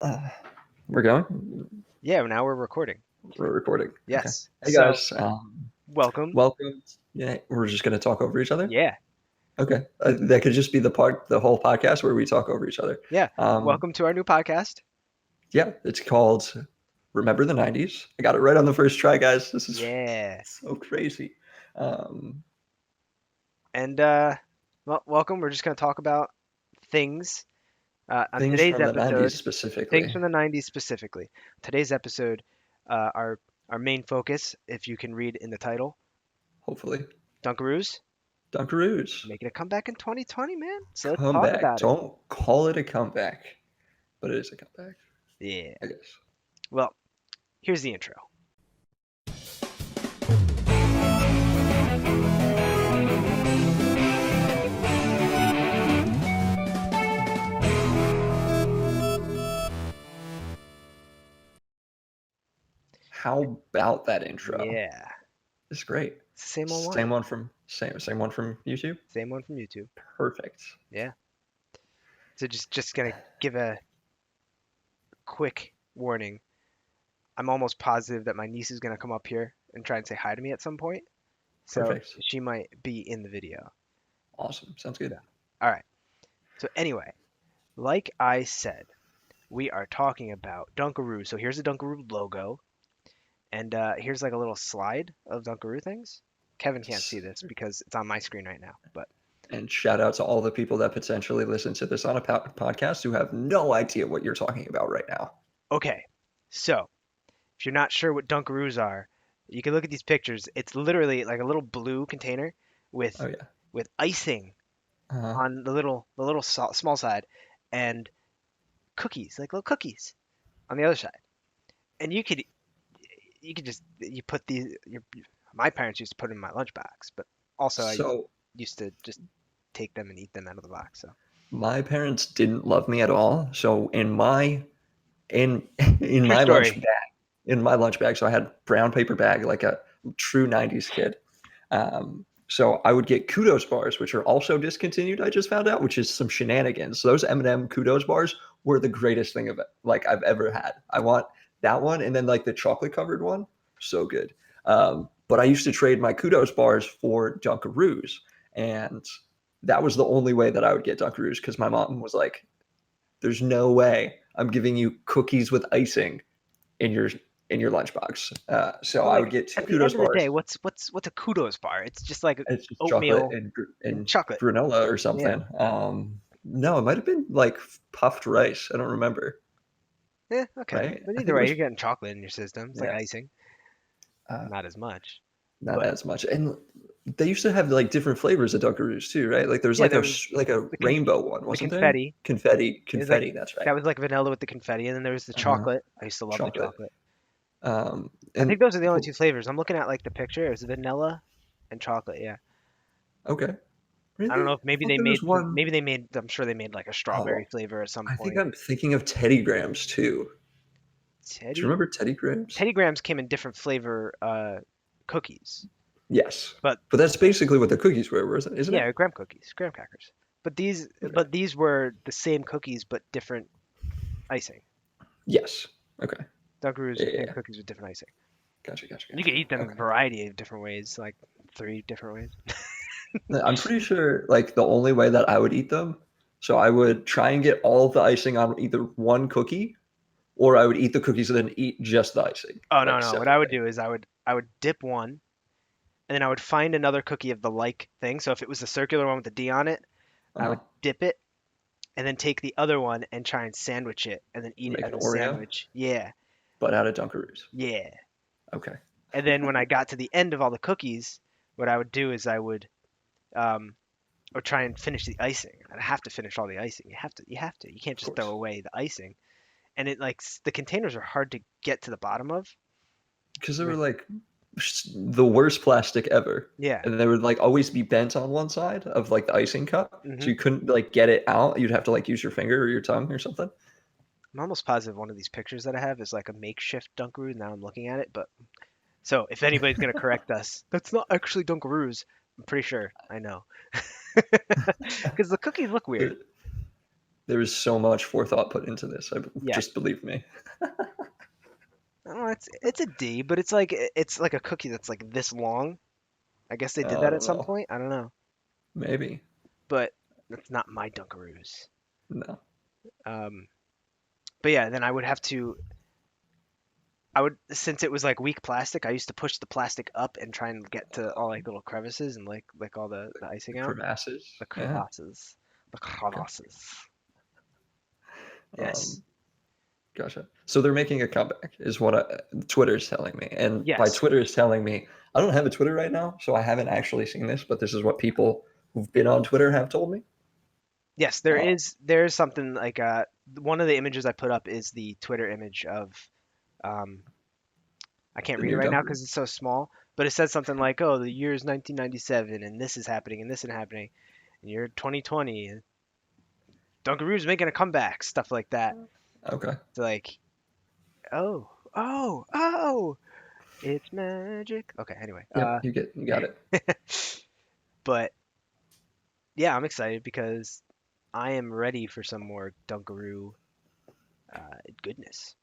Uh, we're going? Yeah, now we're recording. We're recording. Okay. Yes. Hey So, guys, welcome. welcome. Yeah, we're just gonna talk over each other. Yeah. Okay, that could just be the whole podcast where we talk over each other. Yeah. Um, Welcome to our new podcast. yeah, it's called Remember the '90s. I got it right on the first try, guys. This is Yeah. so crazy. Um, And well, welcome. We're just going to talk about things on Things today's from the '90s episode, things specifically. from the 90s specifically. Today's episode, uh, our our main focus, if you can read in the title, Hopefully, Dunkaroos, Dunkaroos making a comeback in 2020, man. So let's talk comeback. about it. Don't call it a comeback, but it is a comeback, Yeah. I guess. Well, here's the intro. How about that intro? Yeah. It's great. It's the same old one. Same one from YouTube. Same one from YouTube. Perfect. Yeah. So just gonna give a quick warning. I'm almost positive that my niece is going to come up here and try and say hi to me at some point. So Perfect. she might be in the video. Awesome. Sounds So, good. all right. So anyway, like I said, we are talking about Dunkaroo. So here's the Dunkaroo logo, and here's like a little slide of Dunkaroo things. Kevin can't see this because it's on my screen right now, but And shout out to all the people that potentially listen to this on a podcast who have no idea what you're talking about right now. okay. So if you're not sure what Dunkaroos are, you can look at these pictures. It's literally like a little blue container with Oh yeah. with icing Uh, on the little small side, and cookies, like little cookies on the other side. And you could just you put these. My parents used to put them in my lunchbox, but also I so used to just take them and eat them out of the box. So my parents didn't love me at all. So in in true my lunch story. bag, so I had brown paper bag like a true '90s kid. So I would get kudos bars, which are also discontinued. I just found out, which is some shenanigans. So those M&M kudos bars were the greatest thing I've ever had. I want that one, and then like the chocolate covered one, so good. But I used to trade my kudos bars for Dunkaroos, and that was the only way that I would get Dunkaroos because my mom was like, "There's no way I'm giving you cookies with icing in your lunchbox." So Well, I like would get two at the kudos end of the day, bars. what's a kudos bar? It's just like It's just chocolate oatmeal and and chocolate. granola or Yeah. something. No, it might have been like puffed rice. I don't remember. Yeah. Okay. Right? But I either think it way, was you're getting chocolate in your system. It's like yeah, icing, uh, not as much. not But as much. And they used to have like different flavors of Dunkaroos too, right? Like there's yeah, like there was like a the rainbow one, the wasn't there? confetti. It was like Confetti. That's right. that was like vanilla with the confetti, and then there was the Uh, chocolate. I used to love the Chocolate. chocolate. I And think those are the only two flavors. I'm looking at like the picture. It was vanilla and chocolate. Yeah. okay, I don't really? know if I maybe thought they there was made some. one Maybe they made. I'm sure they made like a strawberry oh flavor at some I think point. I'm thinking of Teddy Grahams too. Do you Teddy remember Teddy Grahams? Teddy Grahams came in different flavor cookies, Yes. but But that's basically what the cookies were, isn't yeah, it? graham cookies, graham crackers. Okay. But these were the same cookies but different icing. Yes. Okay. Dunkaroos, Yeah, yeah, same yeah. cookies with different icing. Gotcha, gotcha, You gotcha. could eat them in a Okay. variety of different ways, like three different ways. I'm pretty sure like the only way that I would eat them, so I would try and get all of the icing on either one cookie, or I would eat the cookies and then eat just the icing, Oh no, like no. What I would separately. do is I would dip one, and then I would find another cookie of the like thing. So if it was the circular one with the D on it, I Uh-huh. would dip it and then take the other one and try and sandwich it and then eat it Make as an a Oreo, sandwich. Yeah, but out of Dunkaroos. yeah. Okay. And then when I got to the end of all the cookies, what I would do is I would um or try and finish the icing. I'd have to finish all the icing. You have to. You can't Of just throw course. away the icing. And it like the containers are hard to get to the bottom of. Because they were like the worst plastic ever. Yeah. And they would like always be bent on one side of like the icing cup. So hmm you couldn't like get it out. You'd have to like use your finger or your tongue or something. I'm almost positive one of these pictures that I have is like a makeshift Dunkaroo. Now I'm looking at it, but so if anybody's gonna correct us, that's not actually Dunkaroos. I'm pretty sure I know because the cookies look weird. There is so much forethought put into this. Yeah, Just believe me. I don't know, it's a D, but it's like a cookie that's like this long. I guess they did I that at don't some know. point. I don't know, Maybe. but that's not my Dunkaroos. No. Um, but yeah, then I would, since it was like weak plastic, I used to push the plastic up and try and get to all like little crevices and like all the The icing out. crevasses. The Yeah. crevasses. The Okay. crevasses. Yes. Um, Gotcha. So they're making a comeback, is what Twitter's telling me. And by Yes. Twitter is telling me, I don't have a Twitter right now, so I haven't actually seen this, but this is what people who've been on Twitter have told me. Yes, Uh, there's something like one of the images I put up is the Twitter image of um I can't the read it new right now Dunkaroo. because it's so small, but it says something like, "Oh, the year is 1997 and this is happening and this is happening, and you're 2020 and Dunkaroo's making a comeback," stuff like that. Okay. It's like, "Oh, oh, it's magic." Okay, anyway. Yep. You got it. But yeah, I'm excited because I am ready for some more Dunkaroo goodness.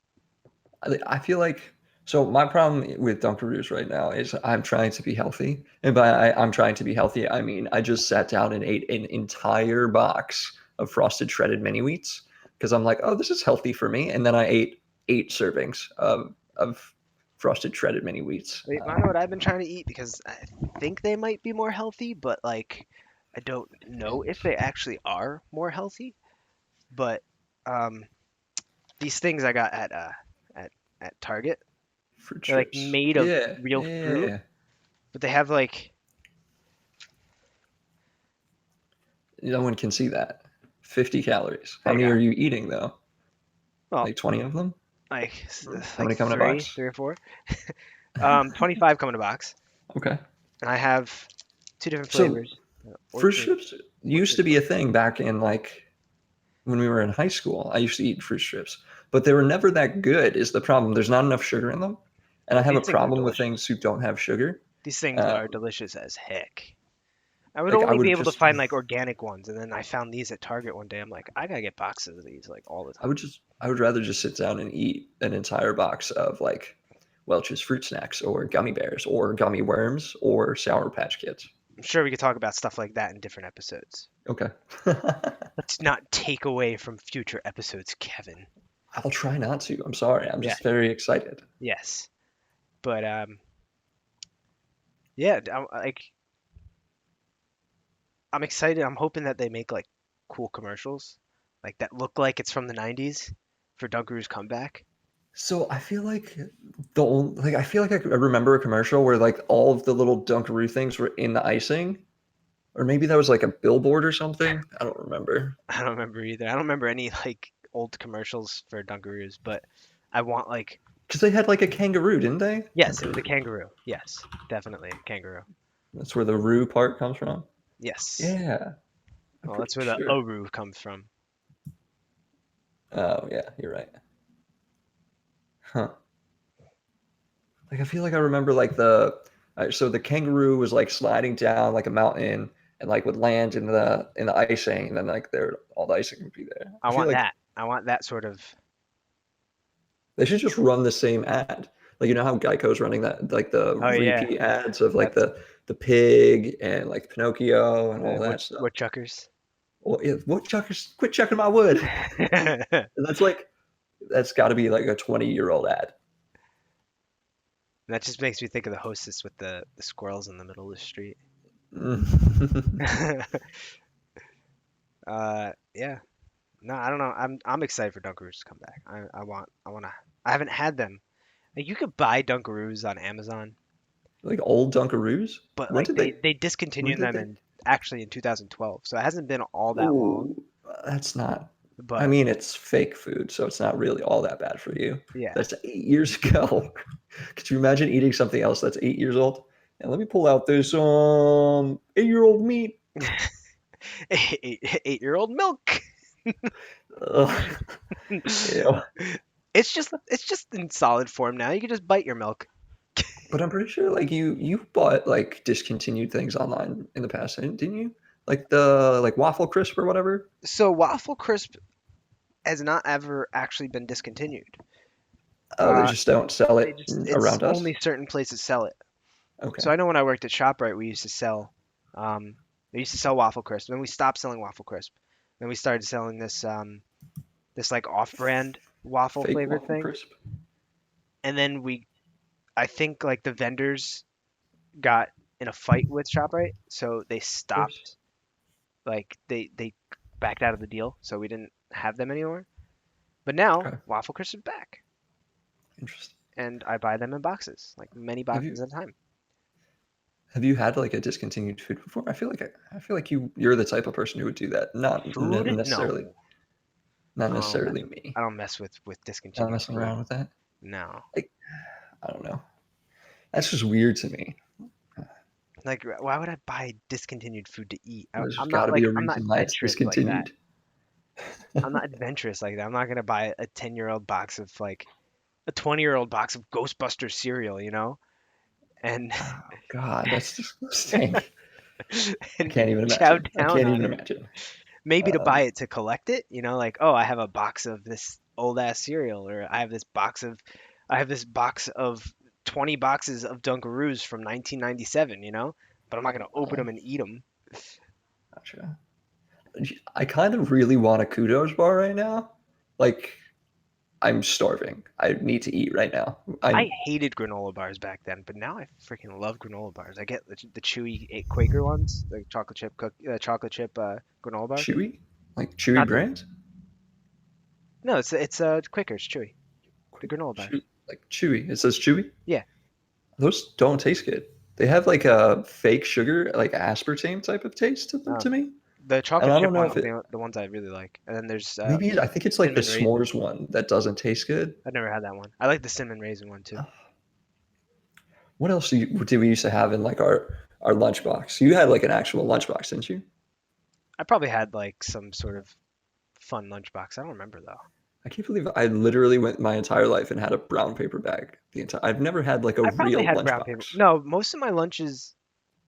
I feel like so my problem with Dunkaroos right now is I'm trying to be healthy, and I'm trying to be healthy, I mean I just sat down and ate an entire box of frosted shredded mini wheats because I'm like, oh, this is healthy for me, and then I ate 8 servings of frosted shredded mini wheats. Wait, I know what I've been trying to eat because I think they might be more healthy, but like I don't know if they actually are more healthy. But um, these things I got at at Target, Fruit they're like strips. made of Yeah, real fruit, yeah. but they have like No one can see that. 50 calories. How hang many are on, you eating though? well, Like 20 of them? How like many come in a box? three or four. 25 come in a box, Okay. and I have two different So flavors. fruit Orchard, strips used orchard. to be a thing back in like when we were in high school. I used to eat fruit strips, but they were never that good. Is the problem? There's not enough sugar in them, and I Oh, have a these things are problem with delicious. things who don't have sugar. These things are Um, delicious as heck. I would like I only would be able to just, find like organic ones, and then I found these at Target one day. I'm like, I gotta get boxes of these like all the time. I would rather just sit down and eat an entire box of like Welch's fruit snacks or gummy bears or gummy worms or Sour Patch Kids. I'm sure we could talk about stuff like that in different episodes. Okay. Let's not take away from future episodes, Kevin. I'll try not to. I'm sorry. I'm Yeah, just very excited. yes, but yeah, I'm excited. I'm hoping that they make like cool commercials, like that look like it's from the '90s for Dunkaroo's comeback. So I feel like I feel like I remember a commercial where like all of the little Dunkaroo things were in the icing, or maybe that was like a billboard or something. I don't remember I don't remember either. I don't remember any like old commercials for Dunkaroos, but I want like because they had like a kangaroo, didn't they? yes, Like it was a kangaroo. Yes, definitely a kangaroo. that's where the roo part comes from. Yes. Yeah, I'm Well, pretty that's where the sure. Oru comes from. Oh yeah, you're right. Huh. Like I feel like I remember like so the kangaroo was like sliding down like a mountain and like would land in the icing and then like there all the icing would be there. I I feel want like that. I want that sort of. they should just run the same ad. Like you know how Geico's running that like the Oh yeah, repeat ads of like that's the pig and like Pinocchio and all the that stuff. woodchuckers. Well, yeah, woodchuckers, quit chucking my wood. That And that's got to be like a 20-year-old ad. just makes me think of the hostess with the squirrels in the middle of the street. Yeah. No, I don't know. I'm excited for Dunkaroos to come back. I haven't had them. Like you could buy Dunkaroos on Amazon, Like old Dunkaroos. but When like did they? they When discontinued did them they? in actually in 2012. So it hasn't been all that long. Ooh, that's not. I But mean, it's fake food, so it's not really all that bad for you. yeah. That's 8 years ago. Could you imagine eating something else that's 8 years old? And let me pull out this 8-year-old meat. 8-year-old milk. Ugh. Ew. It's just in solid form now. You can just bite your milk. But I'm pretty sure like you bought like discontinued things online in the past, didn't you? Like the like waffle crisp or whatever. So waffle crisp, has not ever actually been discontinued. Oh, they Uh, just don't sell they it just it's around us. only certain places sell it. So Okay. I know when I worked at ShopRite, um, we used to sell waffle crisp. Then we stopped selling waffle crisp. Then we started selling this like off-brand waffle Fake flavored waffle thing. crisp. And then I think like the vendors got in a fight with ShopRite, so they Of course. stopped. Like they backed out of the deal, so we didn't have them anymore. But now Okay. waffle crisp is back, Interesting. and I buy them in boxes, like many Have you boxes at a time. have you had like a discontinued food before? I feel like you're the type of person who would do that. Food? Necessarily, No, not I don't mess. necessarily me. I don't mess with Not discontinued messing food. around with that. No. Like I don't know. That's just weird to me. Like, why would I buy discontinued food to eat? There's got to be a I'm not reason why it's adventurous like that. discontinued. I'm not adventurous like that. I'm not gonna buy a 10-year-old box of like a 20-year-old box of Ghostbuster cereal, and Oh God, that's disgusting. I and can't even chow imagine. I down can't on even it. imagine. Maybe to buy Um, it to collect it, like, oh, I have a box of this old ass cereal, or I have this box of 20 boxes of Dunkaroos from 1997, but I'm not gonna open them and eat them. gotcha. I kind of really want a kudos bar right now. Like I'm starving. I need to eat right now. I I'm hated granola bars back then, but now I freaking love granola bars. I get the chewy Quaker ones, the chocolate chip granola bar. chewy, like chewy Not the brand. No, it's Quaker, it's chewy. The granola bars. Like chewy. It says chewy. Yeah, Those don't taste good. They have like a fake sugar, like aspartame type of taste to them no, to me. the And chocolate I chip don't know ones if are it. the ones I really like, and then there's Maybe I think it's like the cinnamon raisin. s'mores one that doesn't taste good. I've never had that one. I like the cinnamon raisin one too. What else did we used to have in like our lunchbox? You had like an actual lunchbox, didn't you? I probably had like some sort of fun lunchbox. I don't remember though. I can't believe I literally went my entire life and had a brown paper bag. I've never had like a I probably real had brown paper. lunchbox. No, most of my lunches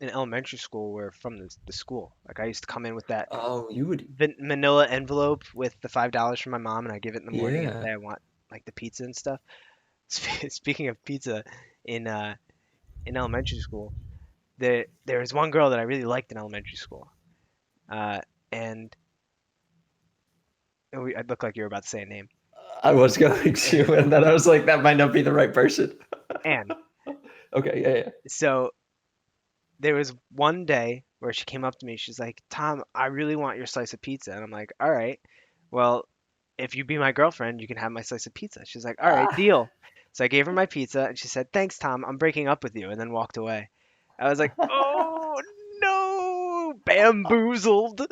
in elementary school were from the school. Like I used to come in with that Oh, you would. manila envelope with the $5 from my mom, and I give it in the morning and Yeah. say I want like the pizza and stuff. Speaking of pizza, in in elementary school, there was one girl that I really liked in elementary school, uh, and I look like you're about to say a name. I was going to, and then I was like, that might not be the right person. And Okay, yeah, yeah. so there was one day where she came up to me. She's like, "Tom, I really want your slice of pizza." And I'm like, "All right, well, if you be my girlfriend, you can have my slice of pizza." She's like, "All right, Ah, deal." So I gave her my pizza, and she said, "Thanks, Tom. I'm breaking up with you," and then walked away. I was like, "Oh no, bamboozled."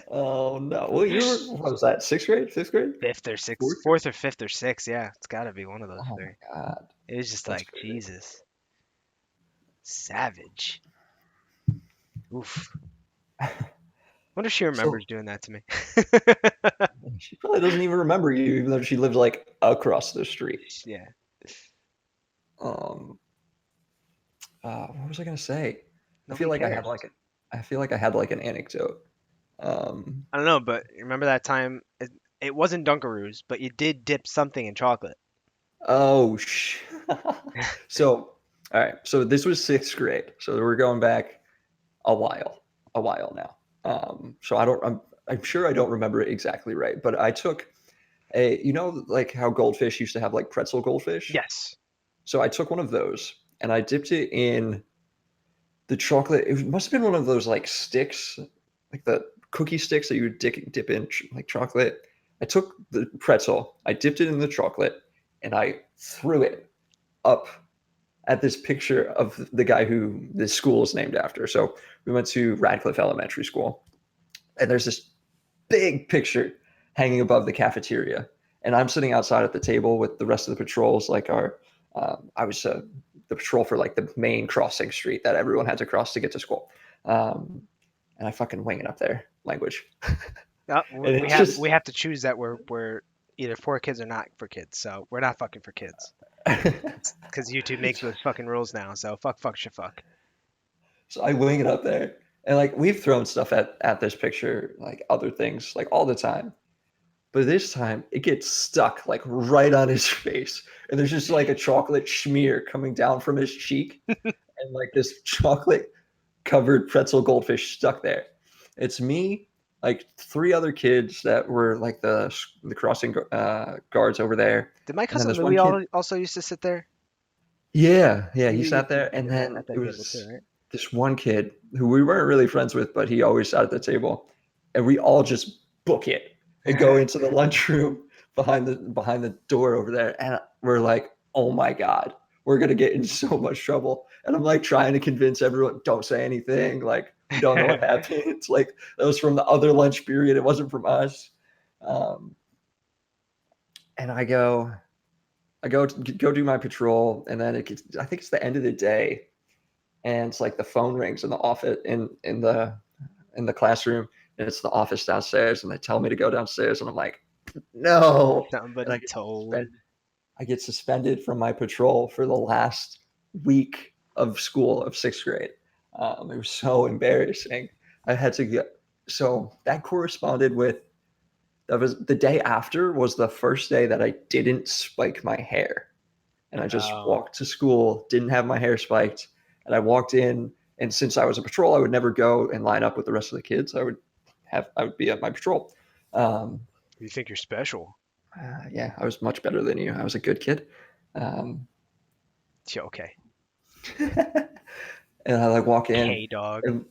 oh no. Well, you were, what was that? Sixth grade, fifth grade, Fifth or sixth, fourth grade? fourth or fifth or sixth, yeah, it's got to be one of those Oh three. my god, It was just that's like crazy. Jesus, savage. Oof. Wonder if she So remembers doing that to me. she probably doesn't even remember you, even though she lives like across the street. Yeah. Um, what was I gonna say? I feel Nobody like I had cares. like I feel like I had like an anecdote. Um, I don't know, but remember that time? It wasn't Dunkaroos, but you did dip something in chocolate. oh, so all right. So this was sixth grade. So we're going back a while now. So I'm sure I don't remember it exactly right, but I took like how goldfish used to have like pretzel goldfish. Yes. So I took one of those and I dipped it in the chocolate. It must have been one of those like sticks, like the cookie sticks that you would dip in like chocolate. I took the pretzel, I dipped it in the chocolate, and I threw it up at this picture of the guy who this school is named after. So we went to Radcliffe Elementary School, and there's this big picture hanging above the cafeteria. And I'm sitting outside at the table with the rest of the patrols, like I was the patrol for like the main crossing street that everyone had to cross to get to school. Um, and I fucking wing it up there, language. And We it's have just, we have to choose that we're either for kids or not for kids. So we're not fucking for kids because YouTube makes those fucking rules now. So fuck, shit, fuck. so I wing it up there. And like we've thrown stuff at this picture, like other things, like all the time. But this time it gets stuck like right on his face. And there's just like a chocolate smear coming down from his cheek and like this chocolate covered pretzel goldfish stuck there. It's me, like three other kids that were like the crossing guards over there, Did my and then cousin this one Louis kid. also used to sit there? Yeah, he He sat used to there, be and then at that it table too, was right? this one kid who we weren't really friends with, but he always sat at the table, and we all just book it and go into the lunchroom behind the door over there, and we're like, oh my god, we're gonna get in so much trouble. And I'm like trying to convince everyone, don't say anything, like we don't know what happened. It's like that was from the other lunch period, it wasn't from us. Um, and I go do my patrol, and then I think it's the end of the day, and it's like the phone rings in the office in the classroom, and it's the office downstairs, and they tell me to go downstairs, and I'm like, no, and Somebody told. I get suspended from my patrol for the last week of school of sixth grade. It was so embarrassing. I had to get so that corresponded with that was the day after was the first day that I didn't spike my hair, and I just Oh, walked to school, didn't have my hair spiked, and I walked in. And since I was a patrol, I would never go and line up with the rest of the kids. I would be at my patrol. Um, you think you're special? yeah, I was much better than you. I was a good kid. Um, Yeah, okay. and I like walk in, K dog. and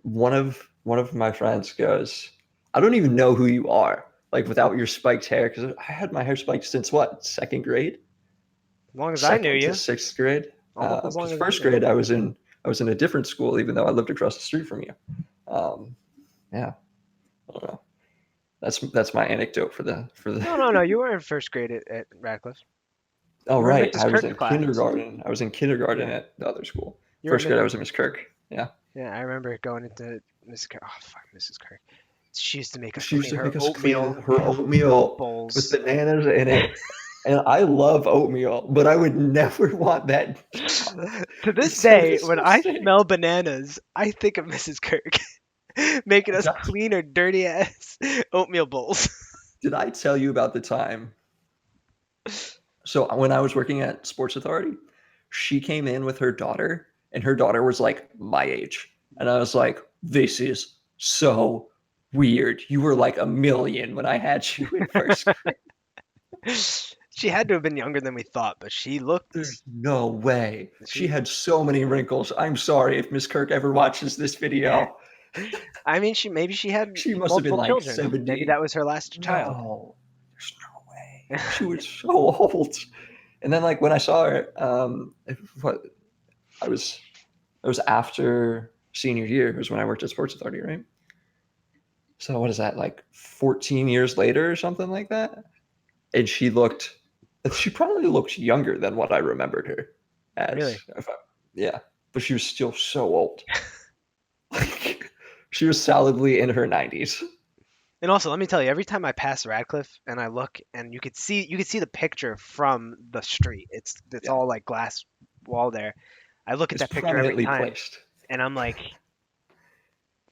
one of my friends goes, "I don't even know who you are." Like without your spiked hair, because I had my hair spiked since what, second grade, As long as I knew second to you, sixth grade. almost as long Because as I first knew you. grade I was in a different school, even though I lived across the street from you. Um, yeah, I don't know. That's my anecdote for the. No, no, no. You were in first grade at Radcliffe. Oh You were in right, Mrs. I was Kirk's in class. kindergarten. I was in kindergarten Yeah, at the other school. you were at First Miss. grade I was in Miss Kirk. Yeah, Yeah, I remember going into Mrs. Kirk. Oh fuck, Mrs. Kirk. She used to make us she used clean to her make us clean oatmeal her oatmeal with bowls. bananas in it, and I love oatmeal, but I would never want that job. To this It's so day, when I disgusting. smell bananas, I think of Mrs. Kirk making us God, clean her dirty ass oatmeal bowls. did I tell you about the time? So when I was working at Sports Authority, she came in with her daughter, and her daughter was like my age. And I was like, this is so weird. You were like a million when I had you in first grade. She had to have been younger than we thought, but she looked. There's no way. She She, had so many wrinkles. I'm sorry if Miss Kirk ever watches this video. I mean, she maybe she had She must have been multiple like children. Maybe that 70. was her last child. No, there's no way. She was so old. And then like when I saw her, what I was it was after senior year. It was when I worked at Sports Authority, right? So what is that, like 14 years later or something like that? And she probably looked younger than what I remembered her as. Really. Yeah, but she was still so old. Like she was solidly in her 90s. And also, let me tell you, every time I pass Radcliffe and I look, and you could see the picture from the street. It's Yeah, all like glass wall there. I look at it's that picture every prominently time, placed. and I'm like,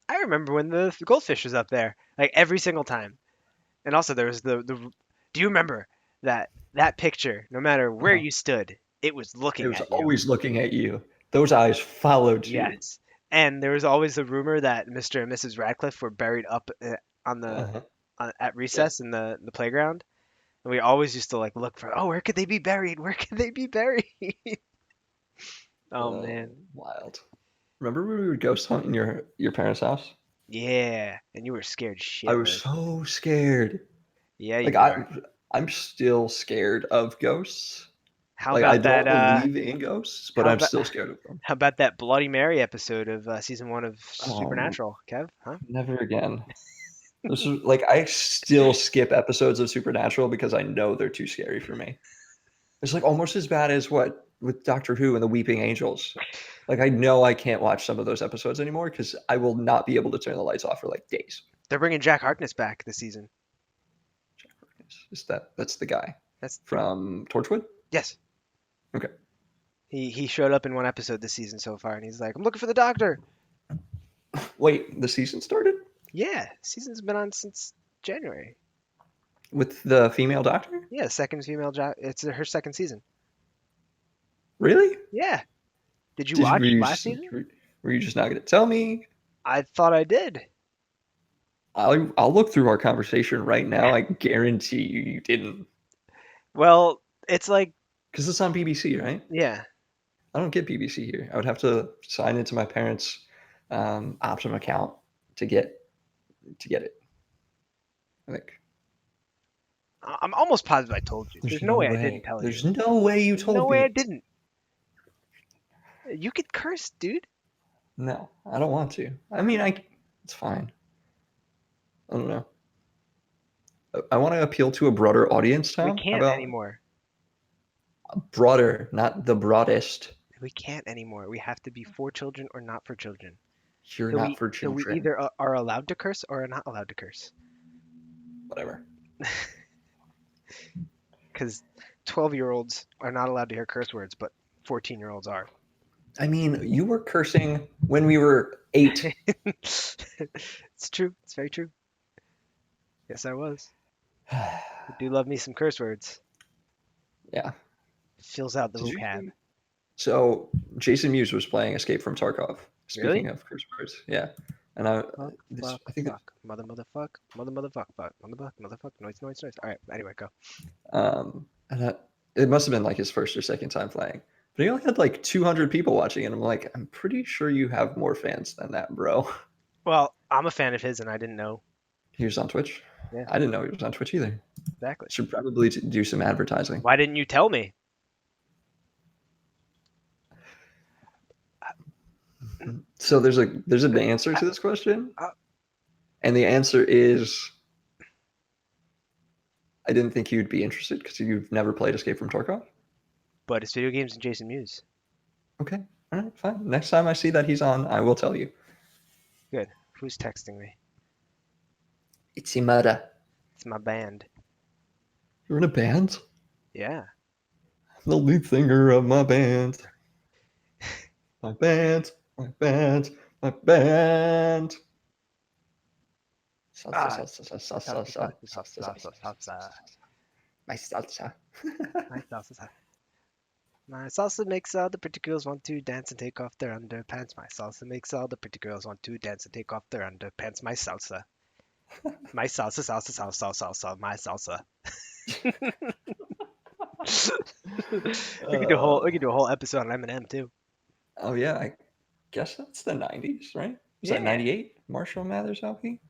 I remember when the goldfish was up there, like every single time. And also, there was the. Do you remember that picture? No matter where Uh-huh. you stood, it was It looking was at you. always looking at you. Those eyes followed you. Yes. And there was always the rumor that Mr. and Mrs. Radcliffe were buried up on the Uh-huh. at Yeah. recess in the playground. And we always used to like look for, oh, where could they be buried? Where could they be buried? Oh Oh, man. wild. Remember when we would ghost hunt in your parents' house? Yeah. And you were scared I was shitless. so scared. Yeah, Like you were. I'm still scared of ghosts. How Like I about that don't believe in ghosts, but how I'm about still scared of them. how about that Bloody Mary episode of season 1 of Um, Supernatural, Kev? Huh? Never again. This is like I still skip episodes of Supernatural because I know they're too scary for me. It's like almost as bad as what with Doctor Who and the Weeping Angels. Like I know I can't watch some of those episodes anymore because I will not be able to turn the lights off for like days. They're bringing Jack Harkness back this season. Jack Harkness. That's the guy That's from Torchwood? yes. Okay. He showed up in one episode this season so far, and he's like, "I'm looking for the doctor." Wait, the season started? Yeah, season's been on since January. With the female doctor? Yeah, second female. It's her second season. Really? Yeah. Did you Did were watch you last just season? were you just not going to tell me? I thought I did. I'll look through our conversation right now. I guarantee you didn't, Well, it's like, because it's on BBC, right? yeah. I don't get BBC here. I would have to sign into my parents' Optum account to get it. I think I'm almost positive I told you. there's There's no no way I didn't way. tell you. There's no way you There's no told way I me. didn't. You could curse, dude. No, I don't want to. I mean, it's fine. I don't know. I want to appeal to a broader audience, We Tom. How can't about anymore. broader, not the broadest? We can't anymore. We have to be for children or not for children. You're So not we for so we children. either are allowed to curse or are not allowed to curse. Whatever. Because 12-year-olds are not allowed to hear curse words, but 14-year-olds are. I mean, you were cursing when we were 8. It's true. It's very true. Yes, I was. I do love me some curse words. Yeah. Fills out the Did you vocab. see? So Jason Mewes was playing Escape from Tarkov. Speaking Really? of curse words, yeah. And Fuck, fuck, I think that fuck. Motherfuck, motherfuck, fuck. Motherfuck, noise, noise, noise. All right. Anyway, go. and it must have been like his first or second time playing. But he only had like 200 people watching, and I'm like, I'm pretty sure you have more fans than that, bro. Well, I'm a fan of his, and I didn't know. He was on Twitch. Yeah, I didn't know he was on Twitch either. exactly. Should probably do some advertising. Why didn't you tell me? So there's an answer to this question, Uh, and the answer is I didn't think you'd be interested because you've never played Escape from Tarkov. but it's video games and Jason Mewes. Okay, all right, fine. Next time I see that he's on, I will tell you. Good. Who's texting me? It's Imada. It's my band. You're in a band? Yeah. The lead singer of my band. My band. My band. My band. Salsa, Ah, salsa, salsa, salsa, salsa, salsa, salsa, salsa, salsa, salsa, salsa. my salsa. My salsa. My salsa makes all the pretty girls want to dance and take off their underpants. My salsa makes all the pretty girls want to dance and take off their underpants. My salsa. My salsa, salsa, salsa, salsa, my salsa. We could do a whole episode on Eminem too. Oh yeah, I guess that's the 90s, right? Was that Yeah. 98? Marshall Mathers LP?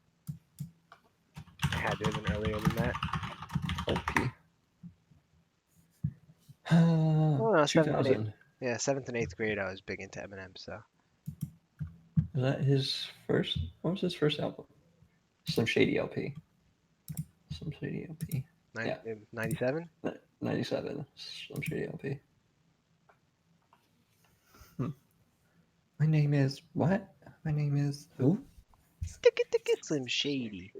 Had to have been earlier than that. LP. Oh no, seventh and eighth. 2000. Yeah, seventh and eighth grade I was big into Eminem, so Was that his first? What was his first album? Some Shady LP. Some Shady LP. Yeah. 97? 97. Some Shady LP. My name is what? My name is who? Slim Shady.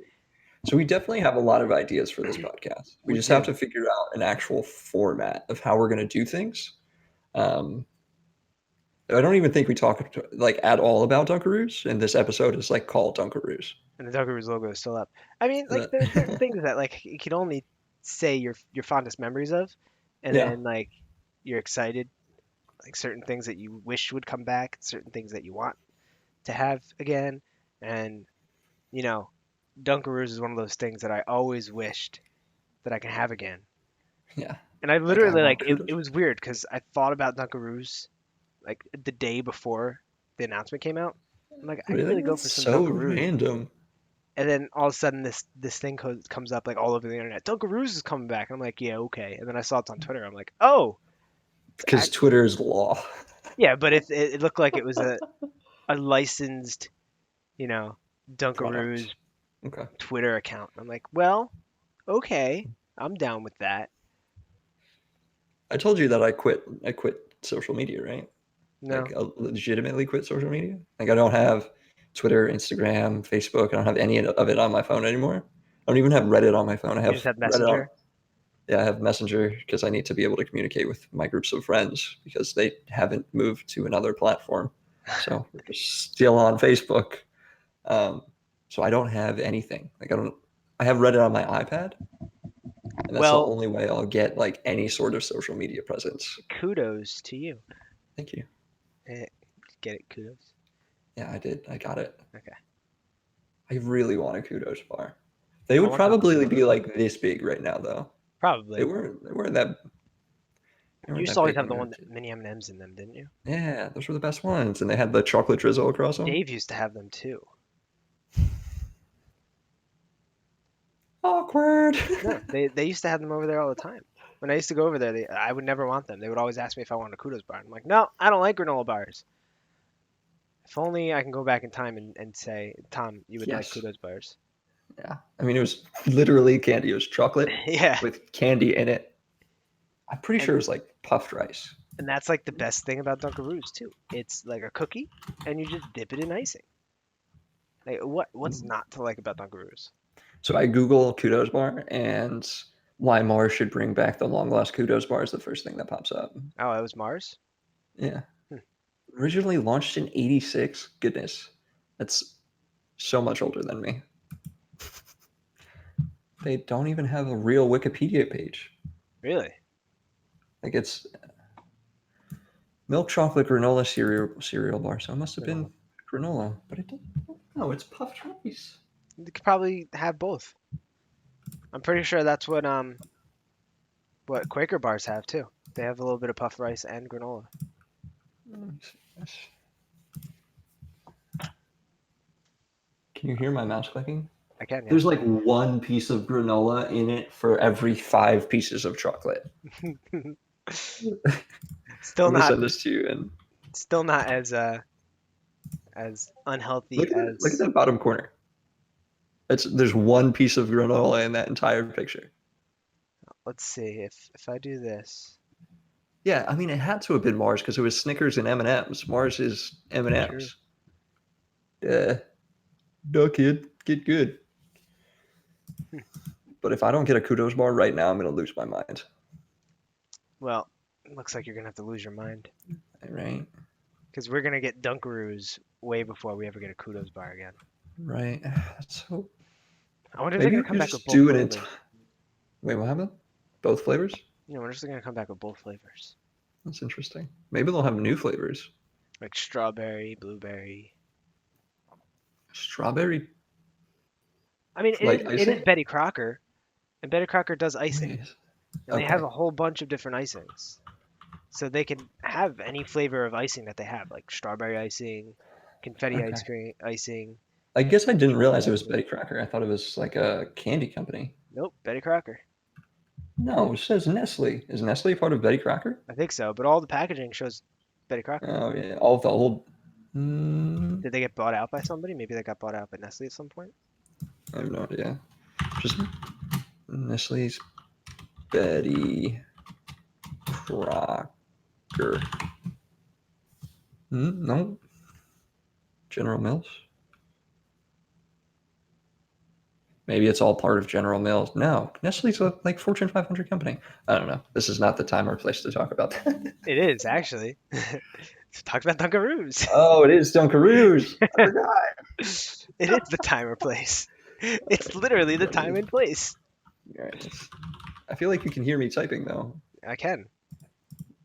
So we definitely have a lot of ideas for this podcast. We We just have do. to figure out an actual format of how we're going to do things. Um, I don't even think we talk like at all about Dunkaroos, and this episode is like called Dunkaroos. And the Dunkaroos logo is still up. I mean, like there are certain That- things that like you can only say your fondest memories of, and yeah, then like you're excited, like certain things that you wish would come back, certain things that you want to have again, and you know, Dunkaroos is one of those things that I always wished that I can have again. yeah. And I Like I literally want like it, kudos. it was weird because I thought about Dunkaroos like the day before the announcement came out. I'm like, I could Really? really go That's for some so Dunkaroos. random. And then all of a sudden this thing comes up like all over the internet. Dunkaroos is coming back. I'm like, yeah, okay. And then I saw it on Twitter. I'm like, oh, Because Twitter's law. yeah. But it looked like it was a licensed, you know, Product. Dunkaroos Okay. Twitter account. I'm like, well, okay, I'm down with that. I told you that I quit social media, right? Like No, I legitimately quit social media. Like I don't have Twitter, Instagram, Facebook. I don't have any of it on my phone anymore. I don't even have Reddit on my phone. I you have just have Reddit on. Messenger. Yeah, I have Messenger because I need to be able to communicate with my groups of friends because they haven't moved to another platform. So we're just still on Facebook. Um, so I don't have anything. Like I don't. I have Reddit on my iPad, and that's the Well, only way I'll get like any sort of social media presence. kudos to you. Thank you. Eh, get it? Kudos. Yeah, I did. I got it. Okay. I really want a kudos bar. They I would want them probably too. be like this big right now, though. They Probably. weren't. They weren't that. They You weren't used to that always big have when the we were one that kids. mini M&Ms in them, didn't you? Yeah, those were the best ones, and they had the chocolate drizzle across them. Dave used to have them too. Awkward. No, they used to have them over there all the time. When I used to go over there, I would never want them. They would always ask me if I wanted a kudos bar. I'm like, no, I don't like granola bars. If only I can go back in time and say, Tom, you would like Yes. kudos bars. Yeah. I mean, it was literally candy. It was chocolate Yeah, with candy in it. I'm pretty and sure it was like puffed rice. and that's like the best thing about Dunkaroos too. It's like a cookie, and you just dip it in icing. Like what's not to like about Dunkaroos? So I Google kudos bar and why Mars should bring back the long lost kudos bar is the first thing that pops up. Oh, it was Mars. Yeah. Hmm. Originally launched in 86. Goodness. That's so much older than me. They don't even have a real Wikipedia page. Really? Like it's milk chocolate granola cereal bar. So it must have been Granola. granola, but it doesn't. No, it's puffed rice. You could probably have both. I'm pretty sure that's what Quaker bars have too. They have a little bit of puffed rice and granola. Can you hear my mouse clicking? I can, There's like one piece of granola in it for every 5 pieces of chocolate. yeah. I'm Still gonna not, send this to you and still not as unhealthy look at as. that bottom corner. There's one piece of granola in that entire picture. Let's see if I do this. Yeah, I mean it had to have been Mars because it was Snickers and M&Ms. Mars is True. M&Ms. Duh, kid, get good. But if I don't get a kudos bar right now, I'm gonna lose my mind. Well, looks like you're gonna have to lose your mind Right, because we're gonna get Dunkaroos way before we ever get a kudos bar again. right. That's so. I wonder if they're Maybe gonna we come could back with just both do an flavors. entire. Wait, what happened? Both flavors? You know, I wonder if they're gonna come back with both flavors, That's interesting. Maybe they'll have new flavors. like strawberry, blueberry. Strawberry, I mean, like it is icing. Betty Crocker, and Betty Crocker does icing, Nice. and they have Okay. a whole bunch of different icings. So they can have any flavor of icing that they have, like strawberry icing, confetti Okay. ice cream icing, I guess I didn't chocolate realize it was icing. Betty Crocker. I thought it was like a candy company. Nope, Betty Crocker. No, it says Nestle. Is Nestle part of Betty Crocker? I think so, but all the packaging shows Betty Crocker. Oh yeah, all the old. Mm, Did they get bought out by somebody? Maybe they got bought out by Nestle at some point. I have no idea. Just Nestle's Betty Crocker. No, General Mills. Maybe it's all part of General Mills. No, Nestle's a like Fortune 500 company. I don't know. This is not the time or place to talk about that. It is actually. Talk about Dunkaroos. Oh, it is Dunkaroos. I forgot. It is the time or place. It's literally the time and place. Right. I feel like you can hear me typing though. I can,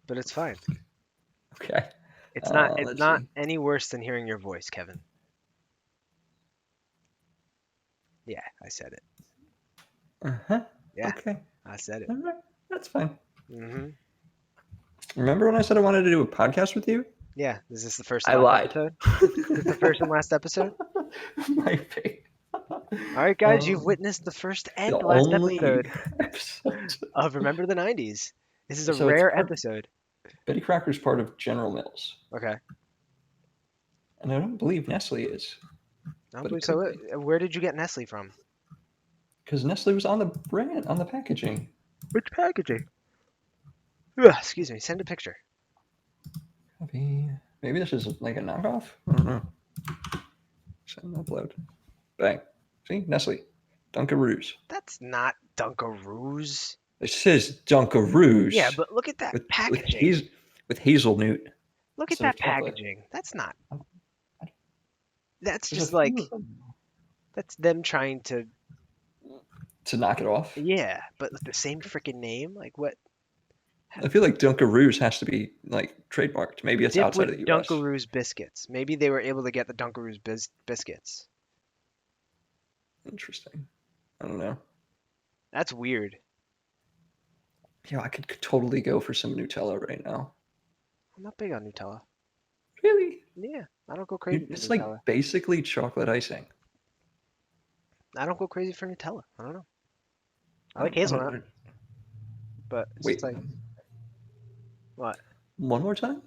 but it's fine. Okay. It's not. It's Let's not see. any worse than hearing your voice, Kevin. Yeah, I said it. Uh-huh. Yeah, Okay. I said it. All right. That's fine. hmm Remember when I said I wanted to do a podcast with you? Yeah. Is this the first I and last lied. episode? Is this the first and last episode? Might be. All right, guys, you've witnessed the first and The last only episode episode. of Remember the 90s. This is a So it's rare episode. Betty Crocker's part of General Mills, Okay. and I don't believe Nestle is, I don't but it believe so. could be Where did you get Nestle from? because Nestle was on the brand on the packaging. Which packaging? Ugh, excuse me. Send a picture. Copy. Maybe this is like a knockoff. I don't know. Send upload. Bang. See Nestle, Dunkaroos. That's not Dunkaroos. It says Dunkaroos. Yeah, but look at that with packaging. with hazelnut Look at instead of that chocolate. packaging. That's not. Oh, That's There's just a like few of them. that's them trying to to knock it off. Yeah, but with the same freaking name, like what? I feel like Dunkaroos has to be like trademarked. Maybe it's Dip outside of with the U.S. Dunkaroos biscuits. Maybe they were able to get the Dunkaroos biscuits. Interesting. I don't know. That's weird. I could totally go for some Nutella right now. I'm not big on Nutella. Really? Yeah, I don't go crazy for It's Nutella. like basically chocolate icing. I don't go crazy for Nutella. I don't know. I like I hazelnut, don't, but it's just wait, like what one more time?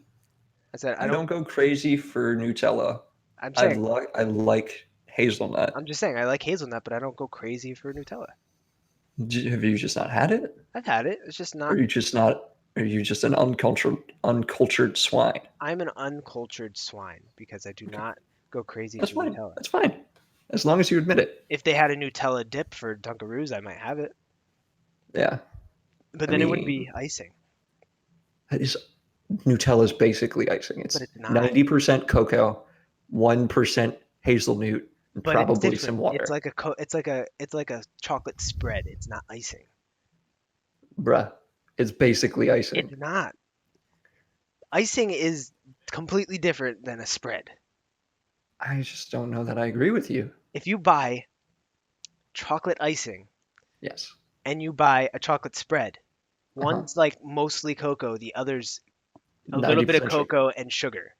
I said. I I don't. don't go crazy for Nutella. I'm saying. I like hazelnut. I'm just saying. I like hazelnut, but I don't go crazy for Nutella. Have you just not had it? I've had it. It's just Or not. are you just not? Are you just an uncultured swine? I'm an uncultured swine because I do Okay, not go crazy that's for fine. Nutella. That's fine. As long as you admit it. If they had a Nutella dip for Dunkaroos, I might have it, Yeah. but I then it wouldn't mean, be icing. that is Nutella is basically icing. But It's it's not. 90% cocoa, 1% hazelnut, and But it's probably some different. It's water. like it's like a chocolate spread. It's not icing. Bruh, it's basically icing. It's not. Icing is completely different than a spread. I just don't know that I agree with you. If you buy chocolate icing Yes. and you buy a chocolate spread, Uh-huh. one's like mostly cocoa, the other's a little bit of 90% sugar. cocoa and sugar.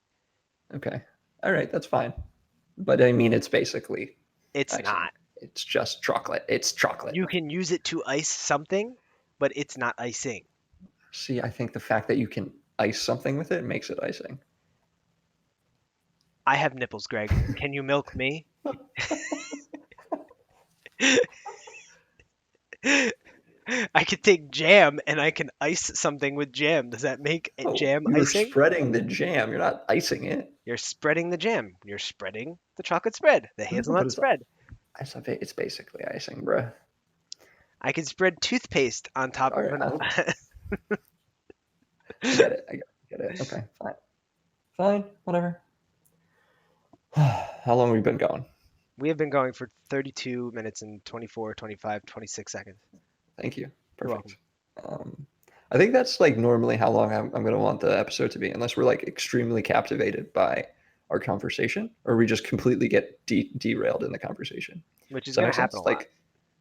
Okay. All right, that's fine. But I mean, it's basically It's icing. not. It's just chocolate. It's chocolate. You can use it to ice something, but it's not icing. See, I think the fact that you can ice something with it makes it icing. I have nipples, Greg. Can you milk me? I could take jam and I can ice something with jam. Does that make it Oh, jam you're icing? spreading the jam. You're not icing it. You're spreading the jam. You're spreading the chocolate spread, the No, but hazelnut spread. it's basically icing, bruh. I could spread toothpaste on top All of right, an. I get it. Get it. Okay, fine. Fine, whatever. How long have we been going? We have been going for 32 minutes and 24, 25, 26 seconds. Thank you. You're welcome. Perfect. Um, I think that's like normally how long I'm going to want the episode to be, unless we're like extremely captivated by our conversation, or we just completely get derailed in the conversation. Which is Does that going make to happen a sense? lot.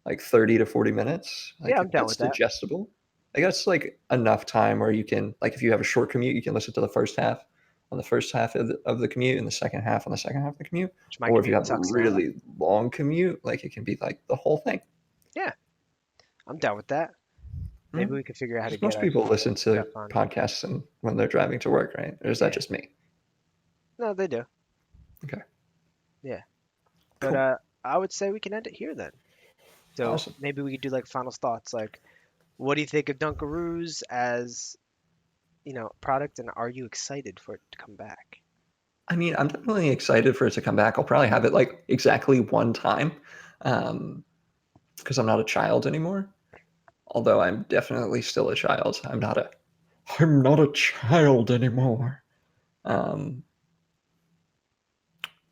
Like 30 to 40 minutes. Yeah, I'm Like down that's with that. digestible. Like that's like enough time where you can like if you have a short commute, you can listen to the first half on the first half of the commute and the second half on the second half of the commute. Which my Or if you commute have a sucks now. really long commute, like it can be like the whole thing. Yeah, I'm down with that. Maybe Mm. we can figure out how to Because get most our people listen to stuff on. podcasts and when they're driving to work, right? Or is that Yeah. just me? No, they do. Okay, Yeah. But cool, I would say we can end it here then. So awesome. maybe we could do like final thoughts. Like, what do you think of Dunkaroos as, product, and are you excited for it to come back? I mean, I'm definitely excited for it to come back. I'll probably have it like exactly one time, um, because I'm not a child anymore. Although I'm definitely still a child. I'm not a child anymore. Um,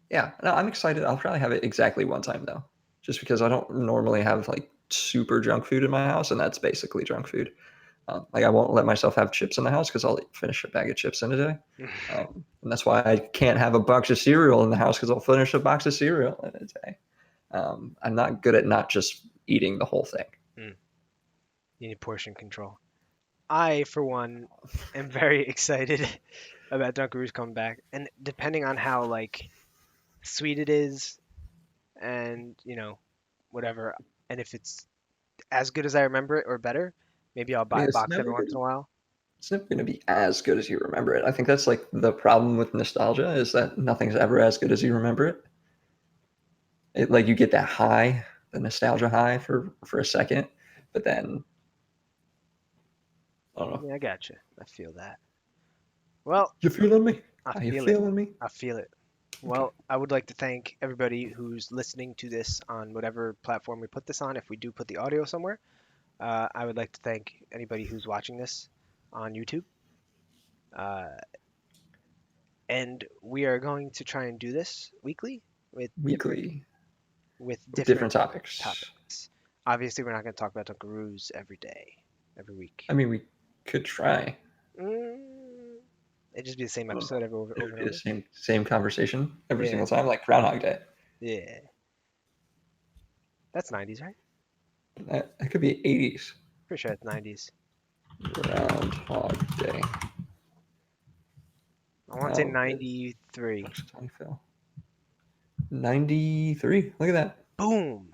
yeah, no, I'm excited. I'll probably have it exactly one time though, just because I don't normally have like super junk food in my house, and that's basically junk food. Like I won't let myself have chips in the house because I'll finish a bag of chips in a day, and that's why I can't have a box of cereal in the house because I'll finish a box of cereal in a day. I'm not good at not just eating the whole thing. Mm, you need portion control. I, for one, am very excited about Dunkaroos coming back, and depending on how like sweet it is, and whatever, and if it's as good as I remember it or better, maybe I'll I buy mean, a box every once in a while. it's never going to be as good as you remember it. I think that's like the problem with nostalgia is that nothing's ever as good as you remember it. It like you get that high, the nostalgia high for a second, but then I don't know. Yeah, I got you. I feel that. Well, You feeling me? I Are you feel it. feeling me? I feel it. Okay. Well, I would like to thank everybody who's listening to this on whatever platform we put this on. If we do put the audio somewhere, I would like to thank anybody who's watching this on YouTube. Uh, and we are going to try and do this weekly with different Weekly with with different different topics. topics. Obviously, we're not going to talk about Dunkaroos every day, every week. I mean, we could try. Mm, it'd just be the same Oh, episode over, it over would and be the over. same conversation every Yeah, single time, like Groundhog Day. yeah. That's 90s, right? That could be 80s. Pretty sure it's 90s. Groundhog Day. I want to say Oh, it 93. looks totally fail. 93. Look at that. Boom!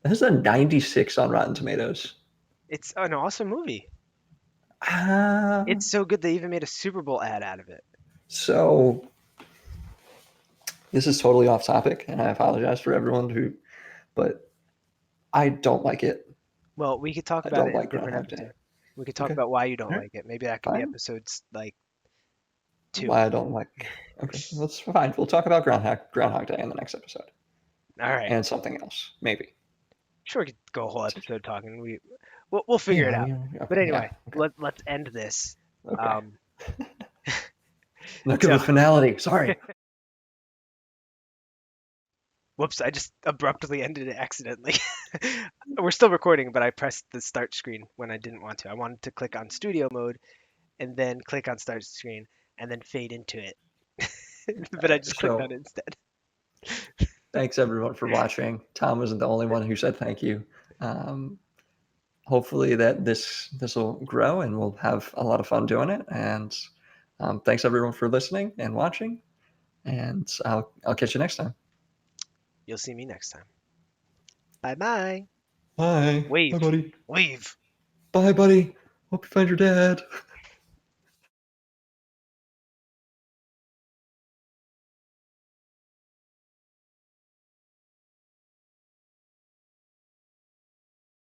This is a 96 on Rotten Tomatoes. It's an awesome movie. Ah, It's so good they even made a Super Bowl ad out of it. so this is totally off topic, and I apologize for everyone who, but I don't like it. Well, we could talk I about don't it in a like different Groundhog Day. episode. We could talk Okay. about why you All don't right. like it. Maybe that could be Fine. episodes like two. Why I don't like. Okay, that's fine. We'll talk about Groundhog Day in the next episode, All right. and something else, maybe. Sure, we could go a whole episode talking. We'll figure it Yeah. out. But Okay. Yeah. anyway, Okay. let's end this. Okay. Um, Not good so, with finality. Sorry. whoops! I just abruptly ended it accidentally. We're still recording, but I pressed the start screen when I didn't want to. I wanted to click on studio mode and then click on start screen and then fade into it, All but I right. just clicked on So it instead. thanks everyone for watching. Tom wasn't the only one who said thank you. Um, hopefully that this will grow and we'll have a lot of fun doing it. And thanks everyone for listening and watching. And I'll catch you next time. You'll see me next time. Bye bye. Bye. Bye, Wave. buddy. Wave. Bye, buddy. Hope you find your dad.